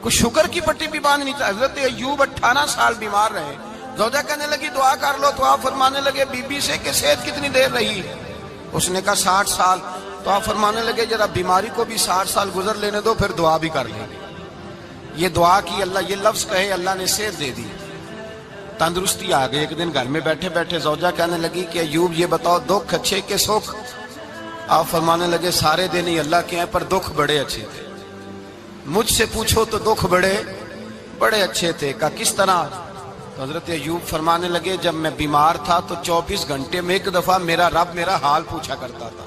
کوئی شوگر کی پٹی بھی باندھ نہیں تھا. حضرت ایوب 18 سال بیمار رہے. زوجہ کہنے لگی دعا کر لو تو آپ فرمانے لگے بی بی سے کہ صحت کتنی دیر رہی؟ اس نے کہا 60 سال. تو آپ فرمانے لگے ذرا بیماری کو بھی 60 سال گزر لینے دو پھر دعا بھی کر لیں. یہ دعا کی اللہ، یہ لفظ کہے اللہ نے صحت دے دی، تندرستی آ گئی. ایک دن گھر میں بیٹھے بیٹھے زوجہ کہنے لگی کہ ایوب یہ بتاؤ دکھ اچھے کہ سکھ؟ آپ فرمانے لگے سارے دن ہی اللہ کے ہیں پر دکھ بڑے اچھے تھے. مجھ سے پوچھو تو دکھ بڑے اچھے تھے. کہا کس طرح؟ تو حضرت ایوب فرمانے لگے جب میں بیمار تھا تو 24 گھنٹے میں ایک دفعہ میرا رب میرا حال پوچھا کرتا تھا.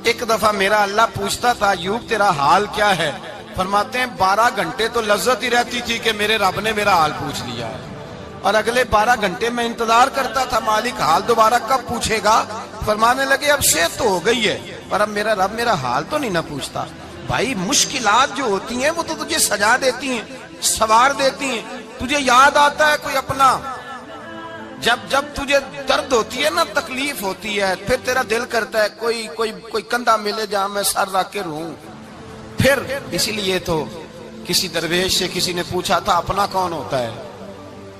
ایک دفعہ میرا اللہ پوچھتا تھا ایوب تیرا حال کیا ہے؟ فرماتے ہیں 12 گھنٹے تو لذت ہی رہتی تھی کہ میرے رب نے میرا حال پوچھ لیا ہے، اور اگلے 12 گھنٹے میں انتظار کرتا تھا مالک حال دوبارہ کب پوچھے گا. فرمانے لگے اب صحت تو ہو گئی ہے پر اب میرا رب میرا حال تو نہیں نہ پوچھتا. بھائی مشکلات جو ہوتی ہیں وہ تو تجھے سجا دیتی ہیں، سوار دیتی ہیں. تجھے یاد آتا ہے کوئی اپنا، جب تجھے درد ہوتی ہے نا، تکلیف ہوتی ہے، پھر تیرا دل کرتا ہے کوئی کندھا ملے جہاں میں سر رکھ کے رہوں. پھر اسی لیے تو کسی درویش سے کسی نے پوچھا تھا اپنا کون ہوتا ہے؟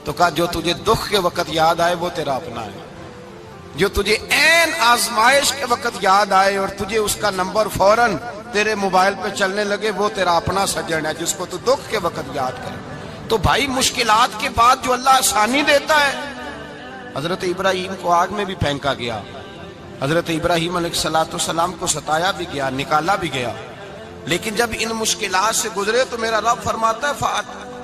تو کہا جو تجھے دکھ کے وقت یاد آئے وہ تیرا اپنا ہے. جو تجھے عین آزمائش کے وقت یاد آئے اور تجھے اس کا نمبر فوراً تیرے موبائل پہ چلنے لگے وہ تیرا اپنا سجن ہے جس کو تو دکھ کے وقت یاد کرے. تو بھائی مشکلات کے بعد جو اللہ آسانی دیتا ہے. حضرت ابراہیم کو آگ میں بھی پھینکا گیا، حضرت ابراہیم علیہ السلام کو ستایا بھی گیا، نکالا بھی گیا، لیکن جب ان مشکلات سے گزرے تو میرا رب فرماتا ہے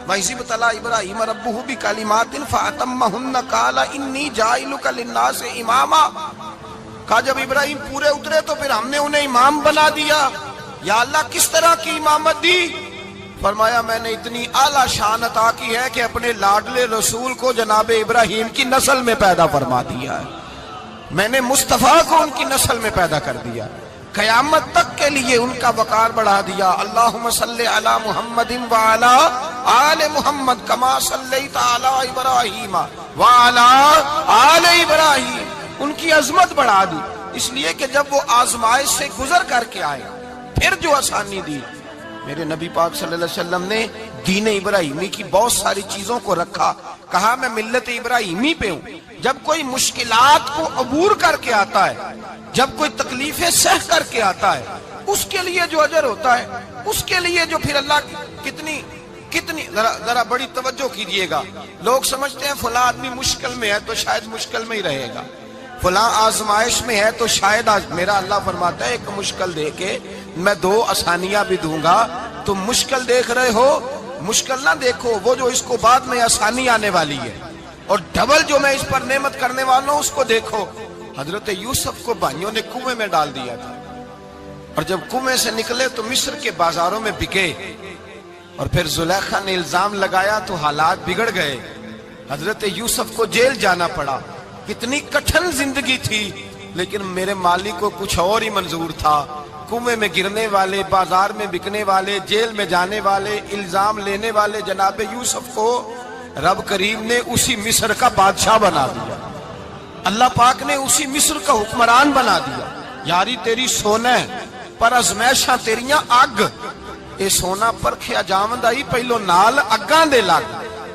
وَإِذِ ابْتَلَىٰ إِبْرَاهِيمَ رَبُّهُ بِكَلِمَاتٍ فَأَتَمَّهُنَّ قَالَ إِنِّي جَاعِلُكَ لِلنَّاسِ إِمَامًا. کہا جب ابراہیم پورے اترے تو پھر ہم نے انہیں امام بنا دیا. یا اللہ کس طرح کی امامت دی؟ فرمایا میں نے اتنی اعلیٰ شان عطا کی ہے کہ اپنے لاڈلے رسول کو جناب ابراہیم کی نسل میں پیدا فرما دیا ہے. میں نے مصطفیٰ کو ان کی نسل میں پیدا کر دیا، قیامت تک کے لیے ان کا وقار بڑھا دیا. اللہم صلی علی محمد وعلی آل محمد کما صلیت علی ابراہیم وعلی آل ابراہیم. ان کی عظمت بڑھا دی اس لیے کہ جب وہ آزمائش سے گزر کر کے آئے پھر جو آسانی دی. میرے نبی پاک صلی اللہ علیہ وسلم نے دین ابراہیمی کی بہت ساری چیزوں کو رکھا. کہا میں ملت ابراہیمی پہ ہوں. جب کوئی مشکلات کو عبور کر کے آتا ہے، جب کوئی تکلیفیں سہ کر کے آتا ہے، اس کے لیے جو اجر ہوتا ہے، اس کے لیے جو پھر اللہ کتنی ذرا بڑی توجہ کیجئے گا. لوگ سمجھتے ہیں فلاں آدمی مشکل میں ہے تو شاید مشکل میں ہی رہے گا، فلاں آزمائش میں ہے تو شاید میرا اللہ فرماتا ہے ایک مشکل دے کے میں 2 آسانیاں بھی دوں گا. تم مشکل دیکھ رہے ہو، مشکل نہ دیکھو، وہ جو اس کو بعد میں آسانی آنے والی ہے، اور ڈبل جو میں اس پر نعمت کرنے والا ہوں اس کو دیکھو. حضرت یوسف کو بھائیوں نے کنویں میں ڈال دیا تھا، اور جب کنویں سے نکلے تو مصر کے بازاروں میں بکے، اور پھر زلیخا نے الزام لگایا تو حالات بگڑ گئے. حضرت یوسف کو جیل جانا پڑا. کتنی کٹھن زندگی تھی، لیکن میرے مالک کو کچھ اور ہی منظور تھا. کنویں میں گرنے والے، بازار میں بکنے والے، جیل میں جانے والے، الزام لینے والے جناب یوسف کو رب کریم نے اسی مصر کا بادشاہ بنا دیا. اللہ پاک نے اسی مصر کا حکمران بنا دیا. یاری تیری سونا ہے پر ازمیشاں تیریاں اگ. اے سونا پرکھیا جاوند آئی پہلو نال اگاں دے لگ.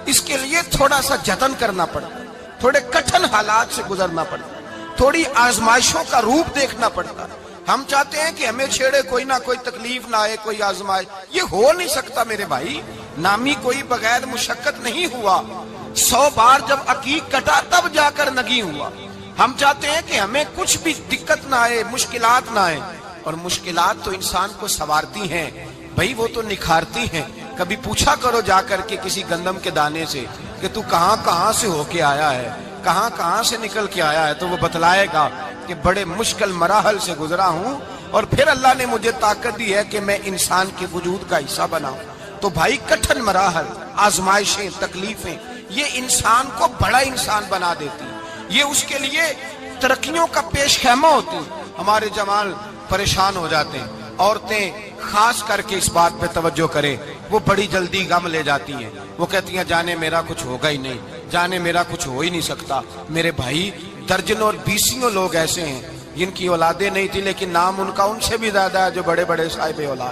اس کے لیے تھوڑا سا جتن کرنا پڑتا، تھوڑے کٹھن حالات سے گزرنا پڑتا، تھوڑی آزمائشوں کا روپ دیکھنا پڑتا. ہم چاہتے ہیں کہ ہمیں چھیڑے کوئی نہ کوئی تکلیف نہ آئے، کوئی آزمائش. یہ ہو نہیں سکتا میرے بھائی. نامی کوئی بغیر مشقت نہیں ہوا. 100 بار جب عقیق کٹا تب جا کر نگی ہوا. ہم چاہتے ہیں کہ ہمیں کچھ بھی دقت نہ آئے، مشکلات نہ آئے. اور مشکلات تو انسان کو سنوارتی ہیں بھائی، وہ تو نکھارتی ہیں. کبھی پوچھا کرو جا کر کے کسی گندم کے دانے سے کہ تو کہاں سے ہو کے آیا ہے، کہاں سے نکل کے آیا ہے، تو وہ بتلائے گا کہ بڑے مشکل مراحل سے گزرا ہوں اور پھر اللہ نے مجھے طاقت دی ہے کہ میں انسان کے وجود کا حصہ بناؤں. تو بھائی کٹھن مراحل، آزمائشیں، تکلیفیں یہ انسان کو بڑا انسان بنا دیتی، یہ اس کے لیے ترقیوں کا پیش خیمہ ہوتی. ہمارے جوان پریشان ہو جاتے ہیں، عورتیں خاص کر کے اس بات پہ توجہ کریں، وہ بڑی جلدی غم لے جاتی ہیں. وہ کہتی ہیں جانے میرا کچھ ہوگا ہی نہیں، جانے میرا کچھ ہو ہی نہیں سکتا. میرے بھائی درجنوں اور بیسیوں لوگ ایسے ہیں جن کی اولادیں نہیں تھی لیکن نام ان کا ان سے بھی زیادہ ہے جو بڑے بڑے صاحب اولاد.